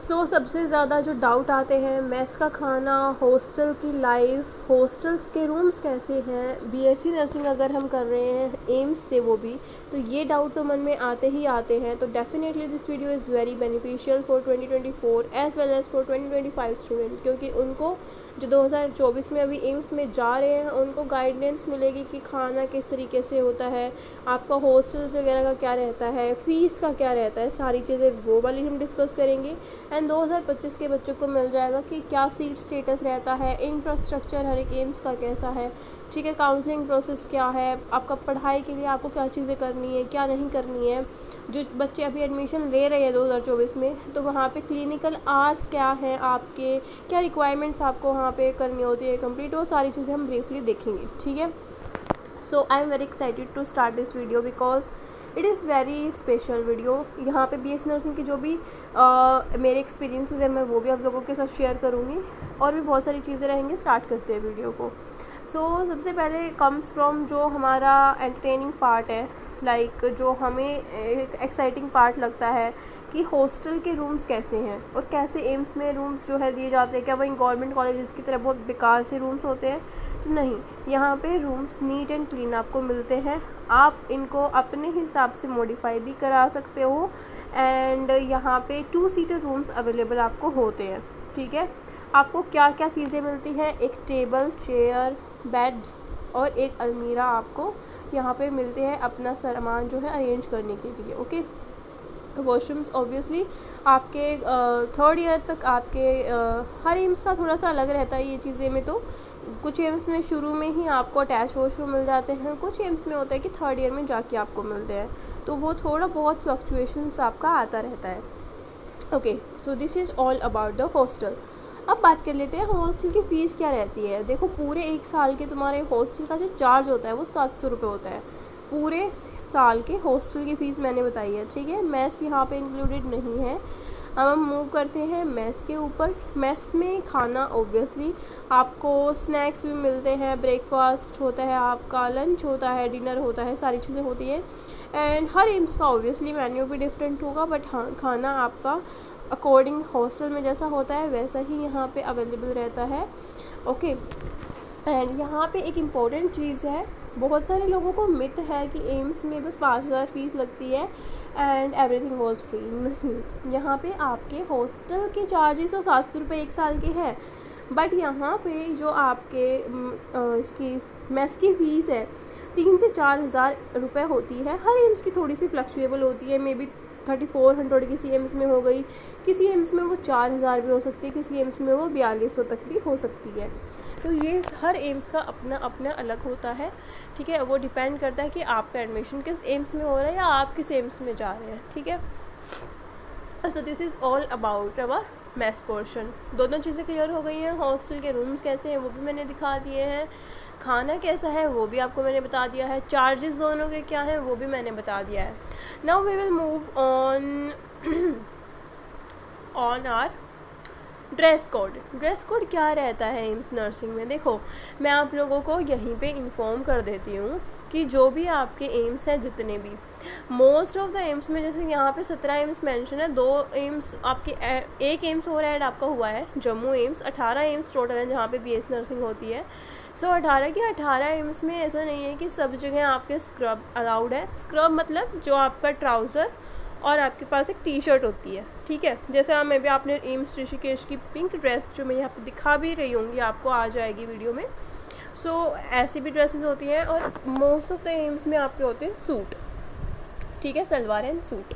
सबसे ज़्यादा जो डाउट आते हैं, मेस का खाना, हॉस्टल की लाइफ, हॉस्टल्स के रूम्स कैसे हैं, बीएससी नर्सिंग अगर हम कर रहे हैं एम्स से वो भी, तो ये डाउट तो मन में आते ही आते हैं। तो definitely this video is very beneficial for 2024 as well as for 2025 student, क्योंकि उनको जो 2024 में अभी एम्स में जा रहे हैं उनको गाइडेंस मिलेगी कि खाना किस तरीके से होता है, आपका हॉस्टल्स वगैरह का क्या रहता है, फ़ीस का क्या रहता है, सारी चीज़ें वो वाली हम डिस्कस करेंगे। एंड 2025 के बच्चों को मिल जाएगा कि क्या सीट स्टेटस रहता है, इंफ्रास्ट्रक्चर हर एक एम्स का कैसा है, ठीक है, काउंसलिंग प्रोसेस क्या है, आपका पढ़ाई के लिए आपको क्या चीज़ें करनी है, क्या नहीं करनी है। जो बच्चे अभी एडमिशन ले रहे हैं 2024 में, तो वहाँ पे क्लिनिकल आवर्स क्या हैं आपके, क्या रिक्वायरमेंट्स आपको वहाँ पे करनी होती है कंप्लीट, वो सारी चीज़ें हम ब्रीफली देखेंगे, ठीक है। So I am very excited to start this video because it is very special video. यहाँ पे बीएससी नर्सिंग की जो भी मेरे एक्सपीरियंसेस हैं मैं वो भी आप लोगों के साथ शेयर करूँगी, और भी बहुत सारी चीज़ें रहेंगी। स्टार्ट करते हैं वीडियो को। सबसे पहले कम्स फ्रॉम जो हमारा एंटरटेनिंग पार्ट है, लाइक जो हमें एक एक्साइटिंग पार्ट लगता है कि हॉस्टल के रूम्स कैसे हैं और कैसे एम्स में रूम्स जो है दिए जाते हैं। क्या वही गवर्नमेंट कॉलेजेस की तरह बहुत बेकार से रूम्स होते हैं? तो नहीं, यहाँ पे रूम्स नीट एंड क्लीन आपको मिलते हैं। आप इनको अपने हिसाब से मॉडिफाई भी करा सकते हो, एंड यहाँ पे 2 सीटर रूम्स अवेलेबल आपको होते हैं, ठीक है। आपको क्या क्या चीज़ें मिलती हैं? एक टेबल, चेयर, बेड और एक अलमीरा आपको यहाँ पे मिलते हैं अपना सामान जो है अरेंज करने के लिए, ओके। वॉशरूम्स ऑब्वियसली आपके 3rd ईयर तक आपके हर एम्स का थोड़ा सा अलग रहता है ये चीज़ें में। तो कुछ एम्स में शुरू में ही आपको अटैच वॉशरूम मिल जाते हैं, कुछ एम्स में होता है कि 3rd ईयर में जाके आपको मिलते हैं, तो वो थोड़ा बहुत फ्लक्चुएशंस आपका आता रहता है, okay. So this is all about the hostel. अब बात कर लेते हैं हॉस्टल की फ़ीस क्या रहती है। देखो, पूरे 1 साल के तुम्हारे हॉस्टल का जो चार्ज होता है वो 700 रुपये होता है। पूरे साल के हॉस्टल की फ़ीस मैंने बताई है, ठीक है। मेस यहाँ पे इंक्लूडेड नहीं है। अब हम मूव करते हैं मेस के ऊपर। मेस में खाना ऑब्वियसली आपको स्नैक्स भी मिलते हैं, ब्रेकफास्ट होता है, आपका लंच होता है, डिनर होता है, सारी चीज़ें होती हैं। एंड हर एम्स का ऑब्वियसली मेन्यू भी डिफरेंट होगा, बट हाँ, खाना आपका अकॉर्डिंग हॉस्टल में जैसा होता है वैसा ही यहाँ पे अवेलेबल रहता है, ओके। एंड यहाँ पे एक इम्पॉर्टेंट चीज़ है, बहुत सारे लोगों को मिथ है कि एम्स में बस 5000 फ़ीस लगती है एंड एवरीथिंग वाज फ्री। नहीं, यहाँ पे आपके हॉस्टल के चार्जेस तो 700 रुपये 1 साल के हैं, बट यहाँ पे जो आपके इसकी मेस की फ़ीस है 3 से 4 हज़ार रुपये होती है। हर एम्स की थोड़ी सी फ्लक्चुएबल होती है, मे बी 3400 किसी एम्स में हो गई, किसी एम्स में वो 4000 भी हो सकती है, किसी एम्स में वो 4200 तक भी हो सकती है। तो ये हर एम्स का अपना अपना अलग होता है, ठीक है। वो डिपेंड करता है कि आपका एडमिशन किस एम्स में हो रहा है या आप किस एम्स में जा रहे हैं, ठीक है। So this is all about our mess portion. दोनों चीज़ें क्लियर हो गई हैं। हॉस्टल के रूम्स कैसे हैं वो भी मैंने दिखा दिए हैं, खाना कैसा है वो भी आपको मैंने बता दिया है, चार्जेस दोनों के क्या हैं वो भी मैंने बता दिया है। Now we will move on our dress code. Dress code क्या रहता है एम्स नर्सिंग में? देखो, मैं आप लोगों को यहीं पे इन्फॉर्म कर देती हूँ कि जो भी आपके एम्स हैं, जितने भी मोस्ट ऑफ द एम्स में, जैसे यहाँ पे 17 एम्स मेंशन है, 2 एम्स आपके, एक एम्स और ऐड आपका हुआ है जम्मू एम्स। 18 एम्स टोटल है जहाँ पे बीएस नर्सिंग होती है। 18 के 18 एम्स में ऐसा नहीं है कि सब जगह आपके स्क्रब अलाउड है। स्क्रब मतलब जो आपका ट्राउज़र और आपके पास एक टी शर्ट होती है, ठीक है। जैसे मे भी आपने एम्स ऋषिकेश की पिंक ड्रेस जो मैं यहाँ पे दिखा भी रही होंगी, आपको आ जाएगी वीडियो में। ऐसी भी ड्रेसेस होती हैं, और मोस्ट ऑफ द एम्स में आपके होते हैं सूट, ठीक है, सलवार एंड सूट।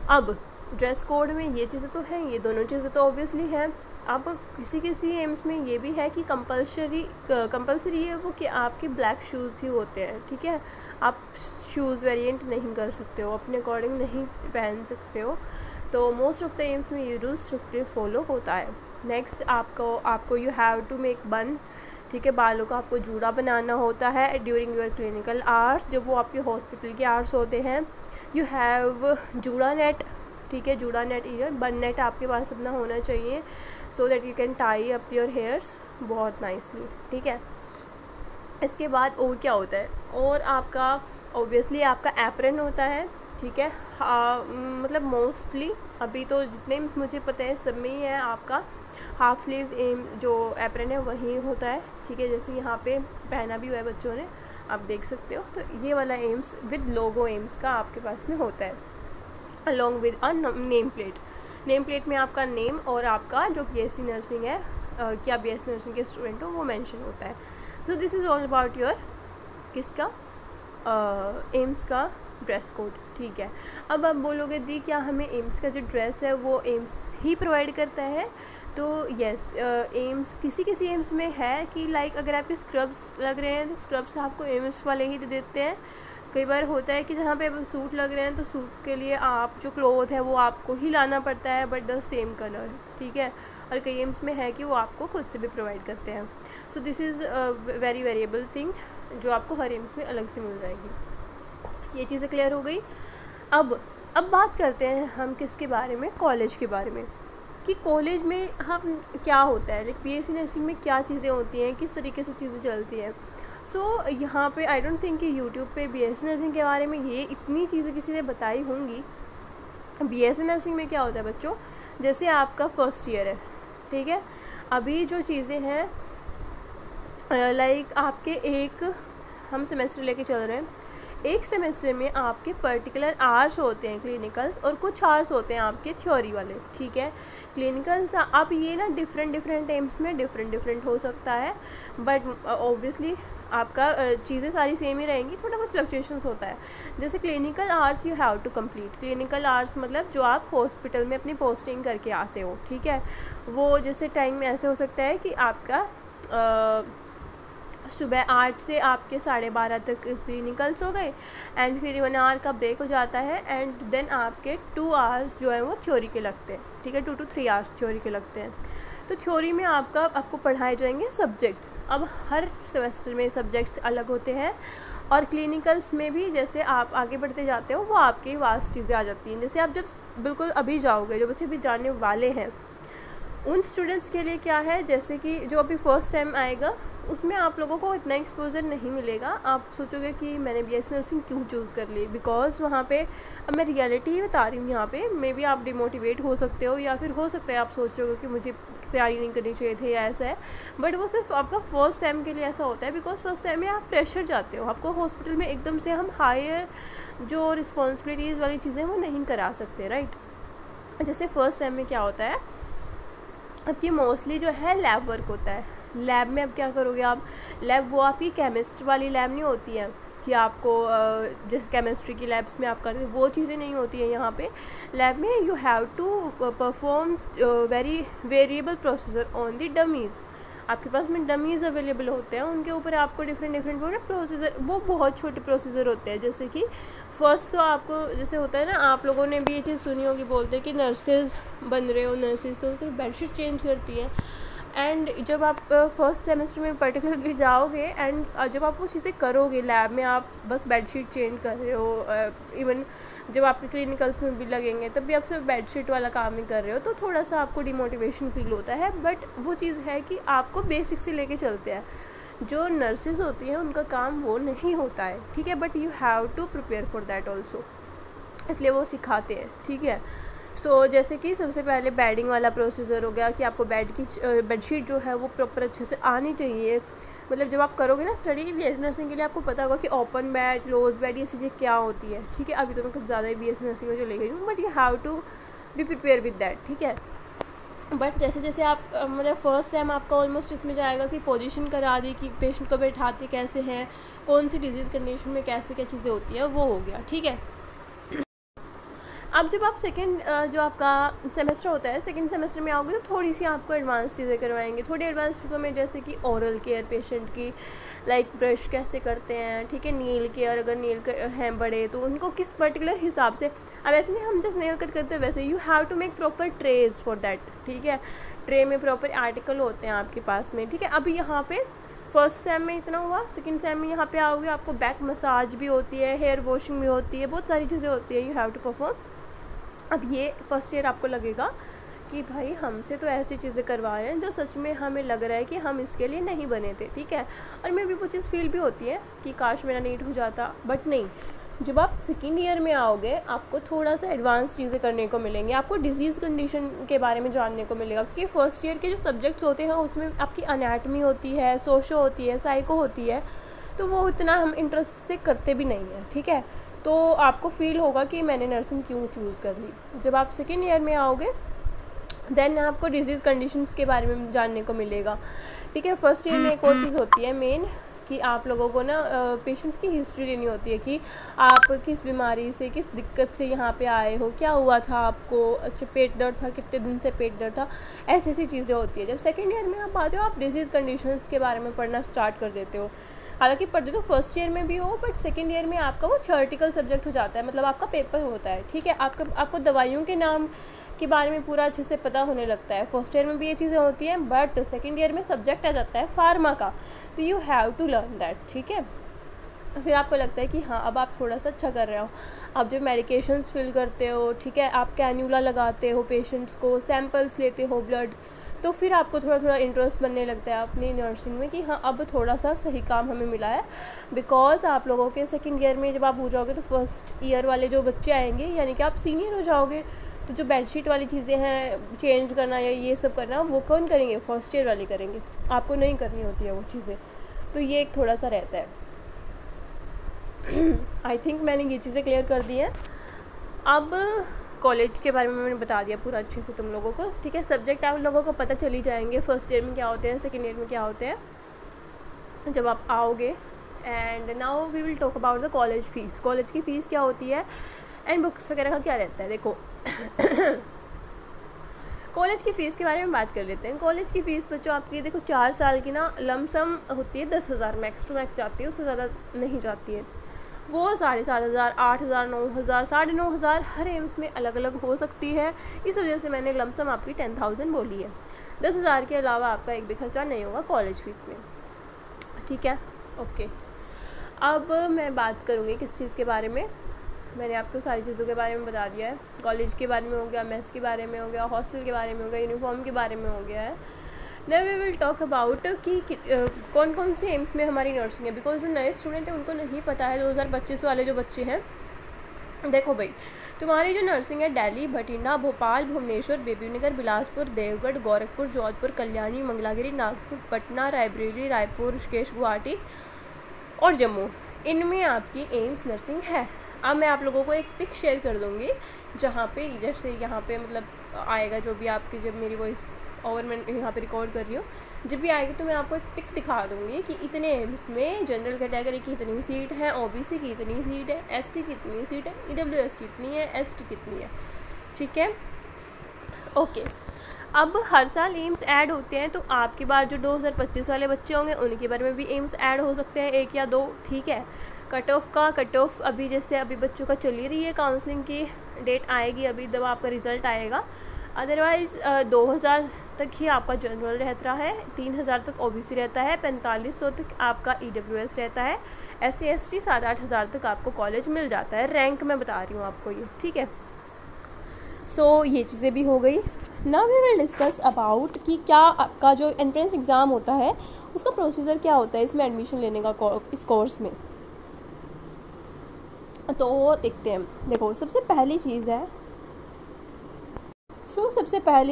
अब ड्रेस कोड में ये चीज़ें तो हैं, ये दोनों चीज़ें तो ऑब्वियसली हैं। अब किसी किसी एम्स में ये भी है कि कंपलसरी है वो कि आपके ब्लैक शूज़ ही होते हैं, ठीक है। आप शूज़ वेरिएंट नहीं कर सकते हो, अपने अकॉर्डिंग नहीं पहन सकते हो। तो मोस्ट ऑफ द एम्स में ये रूल स्ट्रिक्टली फॉलो होता है। नेक्स्ट आपको यू हैव टू मेक बन, ठीक है। बालों का आपको जूड़ा बनाना होता है ड्यूरिंग योर क्लिनिकल आवर्स, जब वो आपके हॉस्पिटल के आवर्स होते हैं। यू हैव जूड़ा नेट, ठीक है, जूड़ा नेट ईयर, बन नेट आपके पास अपना होना चाहिए, so that you can tie up your hairs बहुत नाइसली, ठीक है। इसके बाद और क्या होता है? और आपका ऑब्वियसली आपका एप्रन होता है, ठीक है। मतलब मोस्टली अभी तो जितने मुझे पता है सब में ही है आपका हाफ स्लीव्स एम जो एप्रन है वही होता है, ठीक है। जैसे यहाँ पे पहना भी हुआ है बच्चों ने, आप देख सकते हो। तो ये वाला एम्स विद लोगो एम्स का आपके पास में होता है, along with a name plate. Name plate में आपका नेम और आपका जो बीएससी नर्सिंग है क्या बीएससी नर्सिंग के स्टूडेंट हो वो मेंशन होता है। So this is all about your किसका एम्स का ड्रेस कोड, ठीक है। अब आप बोलोगे दी क्या हमें एम्स का जो ड्रेस है वो एम्स ही प्रोवाइड करता है? तो यस, एम्स किसी एम्स में है कि लाइक अगर आपके स्क्रब्स लग रहे हैं तो स्क्रब्स आपको एम्स वाले ही दे देते हैं। कई बार होता है कि जहाँ पे सूट लग रहे हैं तो सूट के लिए आप जो क्लोथ है वो आपको ही लाना पड़ता है बट द सेम कलर, ठीक है। और कई एम्स में है कि वो आपको खुद से भी प्रोवाइड करते हैं। So this is very variable thing जो आपको हर एम्स में अलग से मिल जाएगी। ये चीज़ें क्लियर हो गई। अब बात करते हैं हम किसके बारे में, कॉलेज के बारे में, कि कॉलेज में हम क्या होता है, लाइक बीएससी नर्सिंग में क्या चीज़ें होती हैं, किस तरीके से चीज़ें चलती हैं। सो यहाँ पे आई डोंट थिंक कि यूट्यूब पे बीएससी नर्सिंग के बारे में ये इतनी चीज़ें किसी ने बताई होंगी। बीएससी नर्सिंग में क्या होता है बच्चों, जैसे आपका फर्स्ट ईयर है, ठीक है। अभी जो चीज़ें हैं लाइक आपके एक हम सेमेस्टर लेके चल रहे हैं, एक सेमेस्टर में आपके पर्टिकुलर आवर्स होते हैं क्लिनिकल्स और कुछ आवर्स होते हैं आपके थ्योरी वाले, ठीक है। क्लिनिकल्स अब ये ना डिफरेंट एम्स में डिफरेंट हो सकता है बट ऑब्वियसली आपका चीज़ें सारी सेम ही रहेंगी, थोड़ा बहुत फ्लक्चुएशंस होता है। जैसे clinical hours you have to complete, clinical hours मतलब जो आप हॉस्पिटल में अपनी पोस्टिंग करके आते हो, ठीक है। वो जैसे टाइम में ऐसे हो सकता है कि आपका सुबह 8 से आपके 12:30 तक क्लिनिकल्स हो गए एंड फिर 1 आवर का ब्रेक हो जाता है एंड देन आपके 2 आवर्स जो है वो थ्योरी के लगते हैं, ठीक है। 2 to 3 आवर्स थ्योरी के लगते हैं। तो थ्योरी में आपको पढ़ाए जाएंगे सब्जेक्ट्स। अब हर सेमेस्टर में सब्जेक्ट्स अलग होते हैं और क्लिनिकल्स में भी जैसे आप आगे बढ़ते जाते हो वो आपकी वास्ट चीज़ें आ जाती हैं। जैसे आप जब बिल्कुल अभी जाओगे, जो बच्चे भी जाने वाले हैं उन स्टूडेंट्स के लिए क्या है, जैसे कि जो अभी फर्स्ट टाइम आएगा उसमें आप लोगों को इतना एक्सपोजर नहीं मिलेगा। आप सोचोगे कि मैंने बीएससी नर्सिंग क्यों चूज़ कर ली, बिकॉज़ वहाँ पे अब मैं रियलिटी ही बता रही हूँ। यहाँ पे मे बी आप डिमोटिवेट हो सकते हो या फिर हो सकता है आप सोच रहे हो कि मुझे तैयारी नहीं करनी चाहिए थी या ऐसा है, बट वो सिर्फ आपका फर्स्ट टाइम के लिए ऐसा होता है बिकॉज फर्स्ट टाइम में आप फ्रेशर जाते हो। आपको हॉस्पिटल में एकदम से हम हायर जो रिस्पॉन्सिबिलिटीज़ वाली चीज़ें वो नहीं करा सकते, राइट। जैसे फर्स्ट टाइम में क्या होता है, आपकी मोस्टली जो है लैब वर्क होता है। लैब में अब क्या करोगे आप, लैब वो आपकी केमिस्ट वाली लैब नहीं होती है कि आपको जैसे केमिस्ट्री की लैब्स में आप करते वो चीज़ें नहीं होती हैं। यहाँ पे लैब में you have to perform very variable procedure on the dummies. आपके पास में डमीज़ अवेलेबल होते हैं, उनके ऊपर आपको डिफरेंट प्रोसीजर, वो बहुत छोटे प्रोसीजर होते हैं। जैसे कि फ़र्स्ट तो आपको जैसे होता है ना, आप लोगों ने भी ये चीज़ सुनी होगी, बोलते हैं कि नर्सेज बन रहे हो, नर्सेज तो सिर्फ बेडशीट चेंज करती हैं। एंड जब आप फर्स्ट सेमेस्टर में पर्टिकुलरली जाओगे एंड जब आप वो चीज़ें करोगे लैब में, आप बस बेडशीट चेंज कर रहे हो, इवन जब आपके क्लिनिकल्स में भी लगेंगे तब भी आप सिर्फ बेडशीट वाला काम ही कर रहे हो, तो थोड़ा सा आपको डिमोटिवेशन फील होता है। बट वो चीज़ है कि आपको बेसिक से लेके चलते हैं। जो नर्सेज होती हैं उनका काम वो नहीं होता है, ठीक है, but you have to prepare for that also, इसलिए वो सिखाते हैं, ठीक है। सो जैसे कि सबसे पहले बेडिंग वाला प्रोसीजर हो गया कि आपको बेडशीट जो है वो प्रॉपर अच्छे से आनी चाहिए। मतलब जब आप करोगे ना स्टडी बीएससी नर्सिंग के लिए, आपको पता होगा कि ओपन बेड, क्लोज बेड, ये चीज़ें क्या होती है, ठीक है। अभी तो मैं कुछ ज़्यादा ही बीएससी नर्सिंग में जो ले गई हूँ, but you have to be prepare with that, ठीक है। बट जैसे जैसे आप मतलब फर्स्ट टाइम आपका ऑलमोस्ट इसमें जाएगा कि पोजीशन करा दी कि पेशेंट को बैठाते कैसे हैं, कौन सी डिजीज़ कंडीशन में कैसे क्या चीज़ें होती हैं, वो हो गया, ठीक है। अब जब आप सेकेंड जो आपका सेमेस्टर होता है, सेकेंड सेमेस्टर में आओगे तो थोड़ी सी आपको एडवांस चीज़ें करवाएंगे। थोड़ी एडवांस चीज़ों में जैसे कि ओरल केयर पेशेंट की, लाइक ब्रश कैसे करते हैं, ठीक है। नील केयर, अगर नील हैं बड़े तो उनको किस पर्टिकुलर हिसाब से, अब ऐसे नहीं हम जस्ट नेल कट करते हैं, वैसे you have to make proper trays for that, ठीक है। ट्रे में प्रॉपर आर्टिकल होते हैं आपके पास में, ठीक है। अभी यहाँ पे फर्स्ट सेम में इतना हुआ, सेकंड सेम में यहाँ पे आओगे आपको बैक मसाज भी होती है, हेयर वॉशिंग भी होती है, बहुत सारी चीज़ें होती है, यू हैव टू परफॉर्म। अब ये फर्स्ट ईयर आपको लगेगा कि भाई हमसे तो ऐसी चीज़ें करवा रहे हैं जो सच में हमें लग रहा है कि हम इसके लिए नहीं बने थे, ठीक है। और मे भी वो चीज़ फील भी होती है कि काश मेरा नीट हो जाता, बट नहीं, जब आप सेकेंड ईयर में आओगे आपको थोड़ा सा एडवांस चीज़ें करने को मिलेंगी, आपको डिजीज़ कंडीशन के बारे में जानने को मिलेगा, क्योंकि फर्स्ट ईयर के जो सब्जेक्ट्स होते हैं उसमें आपकी अनाटमी होती है, सोशो होती है, साइको होती है, तो वो इतना हम इंटरेस्ट से करते भी नहीं हैं, ठीक है। तो आपको फील होगा कि मैंने नर्सिंग क्यों चूज़ कर ली। जब आप सेकेंड ईयर में आओगे देन आपको डिजीज़ कंडीशंस के बारे में जानने को मिलेगा, ठीक है। फर्स्ट ईयर में एक और चीज़ होती है मेन, कि आप लोगों को ना पेशेंट्स की हिस्ट्री लेनी होती है कि आप किस बीमारी से, किस दिक्कत से यहाँ पे आए हो, क्या हुआ था आपको, अच्छा पेट दर्द था, कितने दिन से पेट दर्द था, ऐसी ऐसी चीज़ें होती है। जब सेकेंड ईयर में आप आते हो आप डिजीज़ कंडीशंस के बारे में पढ़ना स्टार्ट कर देते हो। हालांकि पढ़ते तो फर्स्ट ईयर में भी हो, बट सेकेंड ईयर में आपका वो थियोरेटिकल सब्जेक्ट हो जाता है, मतलब आपका पेपर होता है, ठीक है। आपको दवाइयों के नाम के बारे में पूरा अच्छे से पता होने लगता है। फर्स्ट ईयर में भी ये चीज़ें होती हैं, बट सेकेंड ईयर में सब्जेक्ट आ जाता है फार्मा का, तो you have to learn that, ठीक है। फिर आपको लगता है कि हाँ अब आप थोड़ा सा अच्छा कर रहे हो, आप जो मेडिकेशंस फिल करते हो, ठीक है, आप कैन्यूला लगाते हो पेशेंट्स को, सैम्पल्स लेते हो ब्लड, तो फिर आपको थोड़ा थोड़ा इंटरेस्ट बनने लगता है अपनी नर्सिंग में कि हाँ अब थोड़ा सा सही काम हमें मिला है। बिकॉज आप लोगों के सेकेंड ईयर में जब आप हो जाओगे तो फर्स्ट ईयर वाले जो बच्चे आएंगे यानी कि आप सीनियर हो जाओगे, तो जो बेडशीट वाली चीज़ें हैं चेंज करना या ये सब करना वो कौन करेंगे, फर्स्ट ईयर वाले करेंगे, आपको नहीं करनी होती है वो चीज़ें। तो ये एक थोड़ा सा रहता है। आई थिंक मैंने ये चीज़ें क्लियर कर दी हैं। अब कॉलेज के बारे में मैंने बता दिया पूरा अच्छे से तुम लोगों को, ठीक है। सब्जेक्ट आप लोगों को पता चल ही जाएंगे, फर्स्ट ईयर में क्या होते हैं, सेकेंड ईयर में क्या होते हैं जब आप आओगे। And now we will talk about the college fees. College की फ़ीस क्या होती है एंड बुक्स वगैरह का क्या रहता है। देखो कॉलेज की फ़ीस के बारे में बात कर लेते हैं। कॉलेज की फ़ीस बच्चों आपकी देखो 4 साल की ना लमसम होती है 10,000 मैक्स टू मैक्स जाती है, उससे ज़्यादा नहीं जाती है। वो 7,500, 8,000, 9,000, 9,500 हर एम्स में अलग अलग हो सकती है, इस वजह से मैंने लमसम आपकी 10,000 बोली है। 10,000 के अलावा आपका एक भी खर्चा नहीं होगा कॉलेज फ़ीस में, ठीक है, ओके। अब मैं बात करूँगी किस चीज़ के बारे में, मैंने आपको सारी चीज़ों के बारे में बता दिया है। कॉलेज के बारे में हो गया, मेस के बारे में हो गया, हॉस्टल के बारे में हो गया, यूनिफॉर्म के बारे में हो गया है। Now we will talk about कि कौन कौन से एम्स में हमारी नर्सिंग है। बिकॉज जो नए स्टूडेंट हैं उनको नहीं पता है, 2025 वाले जो बच्चे हैं, देखो भाई तुम्हारी जो नर्सिंग है दिल्ली, भटिंडा, भोपाल, भुवनेश्वर, बेबीनगर, बिलासपुर, देवगढ़, गोरखपुर, जोधपुर, कल्याणी, मंगलागिरी, नागपुर, पटना, रायबरेली, रायपुर, ऋषिकेश, गुवाहाटी और जम्मू, इनमें आपकी एम्स नर्सिंग है। अब मैं आप लोगों को एक पिक शेयर कर दूँगी जहाँ पे जैसे यहाँ पे मतलब आएगा जो भी आपकी, जब मेरी वॉइस और मैं यहाँ पे रिकॉर्ड कर रही हूँ, जब भी आएगी तो मैं आपको एक पिक दिखा दूँगी कि इतने एम्स में जनरल कैटेगरी की इतनी सीट है, ओबीसी की इतनी सीट है, एससी की इतनी सीट है, ईडब्ल्यूएस की इतनी है, एसटी की इतनी है, ठीक है, ओके। अब हर साल एम्स ऐड होते हैं, तो आपके बार जो 2025 वाले बच्चे होंगे उनके बारे में भी एम्स ऐड हो सकते हैं, 1 या 2, ठीक है। कट ऑफ अभी जैसे अभी बच्चों का चल ही रही है, काउंसलिंग की डेट आएगी अभी जब आपका रिज़ल्ट आएगा। अदरवाइज़ 2,000 तक ही आपका जनरल रहता है, 3,000 तक ओबीसी रहता है, 4,500 तक आपका ईडब्ल्यूएस रहता है, एससी एसटी 7-8 हज़ार तक आपको कॉलेज मिल जाता है। रैंक मैं बता रही हूँ आपको ये, ठीक है। सो ये चीज़ें भी हो गई। Now we will discuss about कि क्या आपका जो एंट्रेंस एग्ज़ाम होता है उसका प्रोसीजर क्या होता है इसमें एडमिशन लेने का इस कोर्स में, तो देखते हैं। देखो सबसे पहली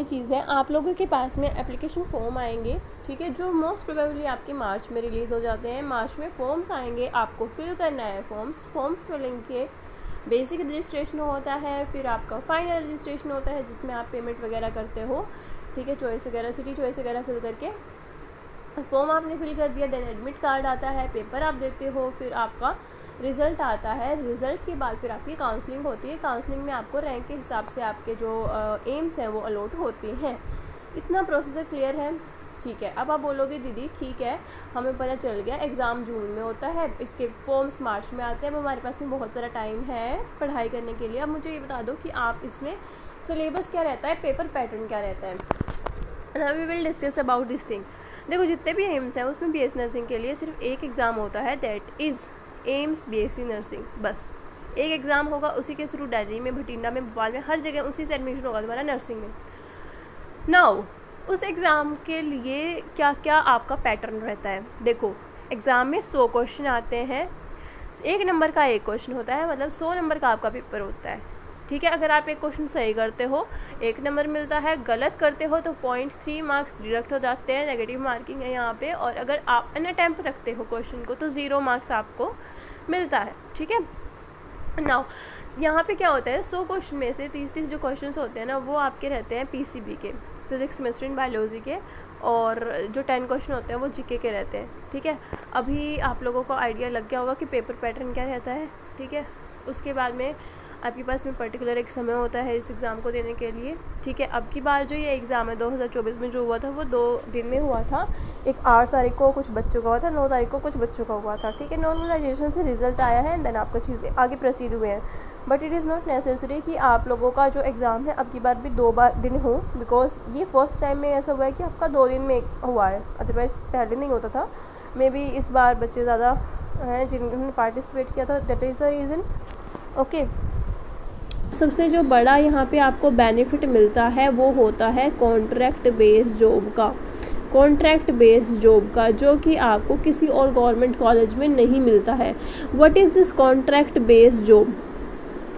चीज़ है आप लोगों के पास में एप्लीकेशन फ़ॉर्म आएंगे, ठीक है, जो मोस्ट प्रोबेबली आपके मार्च में रिलीज़ हो जाते हैं। मार्च में फॉर्म्स आएंगे, आपको फिल करना है फॉर्म्स फिलिंग के बेसिक रजिस्ट्रेशन होता है, फिर आपका फाइनल रजिस्ट्रेशन होता है जिसमें आप पेमेंट वगैरह करते हो, ठीक है, चॉइस वगैरह, सिटी चॉइस वगैरह फिल करके फॉर्म आपने फिल कर दिया। देन एडमिट कार्ड आता है, पेपर आप देते हो, फिर आपका रिज़ल्ट आता है। रिज़ल्ट के बाद फिर आपकी काउंसलिंग होती है। काउंसलिंग में आपको रैंक के हिसाब से आपके जो एम्स हैं वो अलॉट होते हैं। इतना प्रोसीजर क्लियर है, ठीक है। अब आप बोलोगे दीदी ठीक है हमें पता चल गया एग्ज़ाम जून में होता है, इसके फॉर्म्स मार्च में आते हैं, अब हमारे पास में बहुत सारा टाइम है पढ़ाई करने के लिए। अब मुझे ये बता दो कि आप इसमें सिलेबस क्या रहता है, पेपर पैटर्न क्या रहता है। Now we will discuss about this thing. देखो जितने भी एम्स हैं उसमें बीएससी नर्सिंग के लिए सिर्फ एक एग्ज़ाम होता है, that is AIIMS BSc nursing. बस एक एग्ज़ाम होगा, उसी के थ्रू दिल्ली में, भटिंडा में, भोपाल में, हर जगह उसी से एडमिशन होगा तुम्हारा नर्सिंग में। नाउ उस एग्ज़ाम के लिए क्या क्या आपका पैटर्न रहता है। देखो एग्ज़ाम में 100 क्वेश्चन आते हैं, 1 नंबर का एक क्वेश्चन होता है, मतलब 100 नंबर का आपका पेपर होता है, ठीक है। अगर आप एक क्वेश्चन सही करते हो 1 नंबर मिलता है, गलत करते हो तो 0.3 मार्क्स डिडक्ट हो जाते हैं, नेगेटिव मार्किंग है यहाँ पे। और अगर आप अनअटेम्प्ट रखते हो क्वेश्चन को तो 0 मार्क्स आपको मिलता है, ठीक है। नाउ यहाँ पे क्या होता है, 100 क्वेश्चन में से 30 जो क्वेश्चन होते हैं ना वो आपके रहते हैं पीसीबी के, फिजिक्स केमिस्ट्री एंड बायोलॉजी के, और जो 10 क्वेश्चन होते हैं वो जीके के रहते हैं, ठीक है। अभी आप लोगों को आइडिया लग गया होगा कि पेपर पैटर्न क्या रहता है, ठीक है। उसके बाद में आपके पास में पर्टिकुलर एक समय होता है इस एग्ज़ाम को देने के लिए, ठीक है। अब की बार जो ये एग्ज़ाम है 2024 में जो हुआ था वो 2 दिन में हुआ था। एक 8 तारीख को कुछ बच्चों का हुआ था, 9 तारीख को कुछ बच्चों का हुआ था, ठीक है। नॉर्मलाइजेशन से रिजल्ट आया है एंड देन आपका चीज़ें आगे प्रोसीड हुए हैं। But it is not necessary कि आप लोगों का जो एग्ज़ाम है अब की बार भी 2 दिन हो, बिकॉज ये फर्स्ट टाइम में ऐसा हुआ है कि आपका 2 दिन में हुआ है, अदरवाइज़ पहले नहीं होता था। मे बी इस बार बच्चे ज़्यादा हैं जिन्होंने पार्टिसिपेट किया था, that is the reason, okay. सबसे जो बड़ा यहाँ पे आपको बेनिफिट मिलता है वो होता है कॉन्ट्रैक्ट बेस्ड जॉब का, कॉन्ट्रैक्ट बेस्ड जॉब का, जो कि आपको किसी और गवर्नमेंट कॉलेज में नहीं मिलता है। What is this contract based job?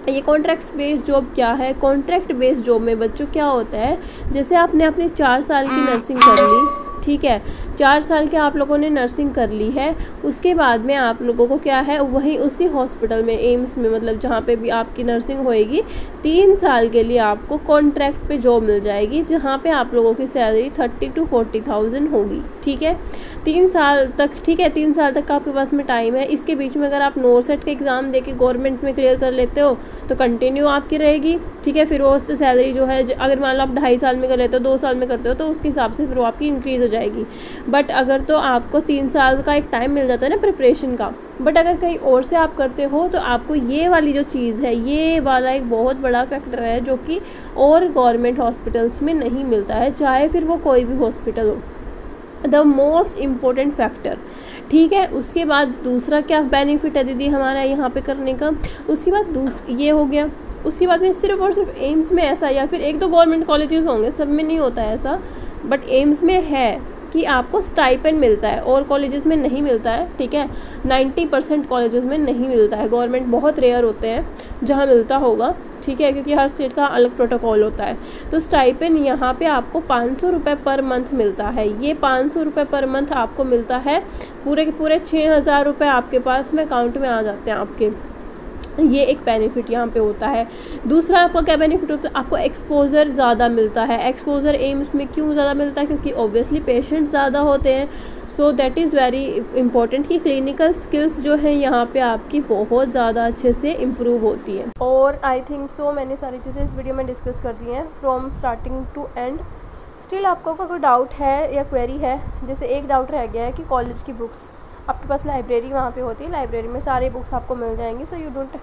ये कॉन्ट्रैक्ट बेस्ड जॉब क्या है? कॉन्ट्रैक्ट बेस्ड जॉब में बच्चों क्या होता है, जैसे आपने अपनी 4 साल की नर्सिंग कर ली, ठीक है, 4 साल के आप लोगों ने नर्सिंग कर ली है, उसके बाद में आप लोगों को क्या है वहीं उसी हॉस्पिटल में, एम्स में, मतलब जहाँ पे भी आपकी नर्सिंग होएगी, 3 साल के लिए आपको कॉन्ट्रैक्ट पे जॉब मिल जाएगी, जहाँ पे आप लोगों की सैलरी 30 to 40,000 होगी, ठीक है। 3 साल तक, ठीक है, 3 साल तक का आपके पास में टाइम है। इसके बीच में अगर आप नोरसेट का एग्ज़ाम दे के गवर्नमेंट में क्लियर कर लेते हो तो कंटिन्यू आपकी रहेगी, ठीक है। फिर वो उससे सैलरी जो है, अगर मान लो आप 2.5 साल में कर लेते हो, 2 साल में करते हो तो उसके हिसाब से फिर वो आपकी इंक्रीज़ हो जाएगी। बट अगर तो आपको 3 साल का एक टाइम मिल जाता है ना प्रिपरेशन का, बट अगर कहीं और से आप करते हो तो आपको ये वाली जो चीज़ है, ये वाला एक बहुत बड़ा फैक्टर है जो कि और गवर्नमेंट हॉस्पिटल्स में नहीं मिलता है, चाहे फिर वो कोई भी हॉस्पिटल हो, द मोस्ट इम्पोर्टेंट फैक्टर, ठीक है। उसके बाद दूसरा क्या बेनिफिट है दीदी हमारा यहाँ पे करने का, उसके बाद ये हो गया। उसके बाद में सिर्फ और सिर्फ एम्स में ऐसा, या फिर 1-2 गवर्नमेंट कॉलेजेस होंगे, सब में नहीं होता है ऐसा, बट एम्स में है कि आपको स्टाइपेंड मिलता है, और कॉलेजेस में नहीं मिलता है, ठीक है। 90% कॉलेजेस में नहीं मिलता है, गवर्नमेंट बहुत रेयर होते हैं जहाँ मिलता होगा, ठीक है, क्योंकि हर स्टेट का अलग प्रोटोकॉल होता है। तो स्टाइपेंड यहाँ पे आपको 500 रुपये पर मंथ मिलता है। ये 500 रुपये पर मंथ आपको मिलता है, पूरे के पूरे 6,000 रुपये आपके पास में अकाउंट में आ जाते हैं आपके। ये एक बेनिफिट यहाँ पे होता है। दूसरा आपका क्या बेनिफिट होता है, आपको एक्सपोजर ज़्यादा मिलता है। एक्सपोजर एम्स में क्यों ज़्यादा मिलता है? क्योंकि ऑब्वियसली पेशेंट ज़्यादा होते हैं, so that is very important कि क्लिनिकल स्किल्स जो है यहाँ पे आपकी बहुत ज़्यादा अच्छे से इम्प्रूव होती है। और आई थिंक सो मैंने सारी चीज़ें इस वीडियो में डिस्कस कर दी हैं from starting to end. Still आपको कोई डाउट है या क्वेरी है, जैसे एक डाउट रह गया है कि कॉलेज की बुक्स, आपके पास लाइब्रेरी वहाँ पे होती है, लाइब्रेरी में सारे बुक्स आपको मिल जाएंगे, so you don't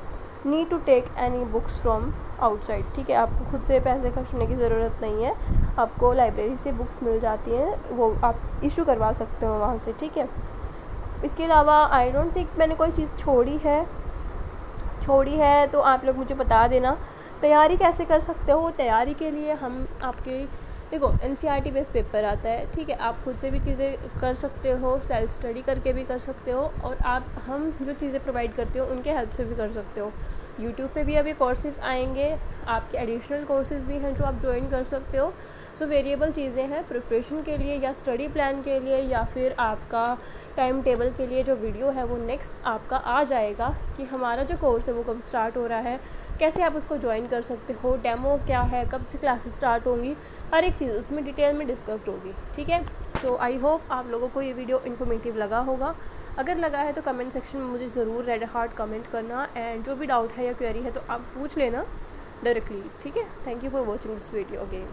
need to take any books from outside, ठीक है। आपको खुद से पैसे खर्च करने की ज़रूरत नहीं है, आपको लाइब्रेरी से बुक्स मिल जाती हैं, वो आप इशू करवा सकते हो वहाँ से, ठीक है। इसके अलावा आई डोंट थिंक मैंने कोई चीज़ छोड़ी है तो आप लोग मुझे बता देना। तैयारी कैसे कर सकते हो? तैयारी के लिए हम आपके देखो NCERT बेस्ड पेपर आता है, ठीक है। आप खुद से भी चीज़ें कर सकते हो, सेल्फ स्टडी करके भी कर सकते हो, और हम जो चीज़ें प्रोवाइड करते हो उनके हेल्प से भी कर सकते हो। यूट्यूब पे भी अभी कोर्सेज़ आएंगे, आपके एडिशनल कोर्सेज़ भी हैं जो आप ज्वाइन कर सकते हो। सो वेरिएबल चीज़ें हैं प्रिपरेशन के लिए या स्टडी प्लान के लिए या फिर आपका टाइम टेबल के लिए। जो वीडियो है वो नेक्स्ट आपका आ जाएगा कि हमारा जो कोर्स है वो कब स्टार्ट हो रहा है, कैसे आप उसको ज्वाइन कर सकते हो, डेमो क्या है, कब से क्लासेस स्टार्ट होंगी, हर एक चीज़ उसमें डिटेल में डिस्कस्ड होगी, ठीक है। सो आई होप आप लोगों को ये वीडियो इन्फॉर्मेटिव लगा होगा। अगर लगा है तो कमेंट सेक्शन में मुझे ज़रूर रेड हार्ट कमेंट करना, एंड जो भी डाउट है या क्वेरी है तो आप पूछ लेना डायरेक्टली, ठीक है। Thank you for watching this video again.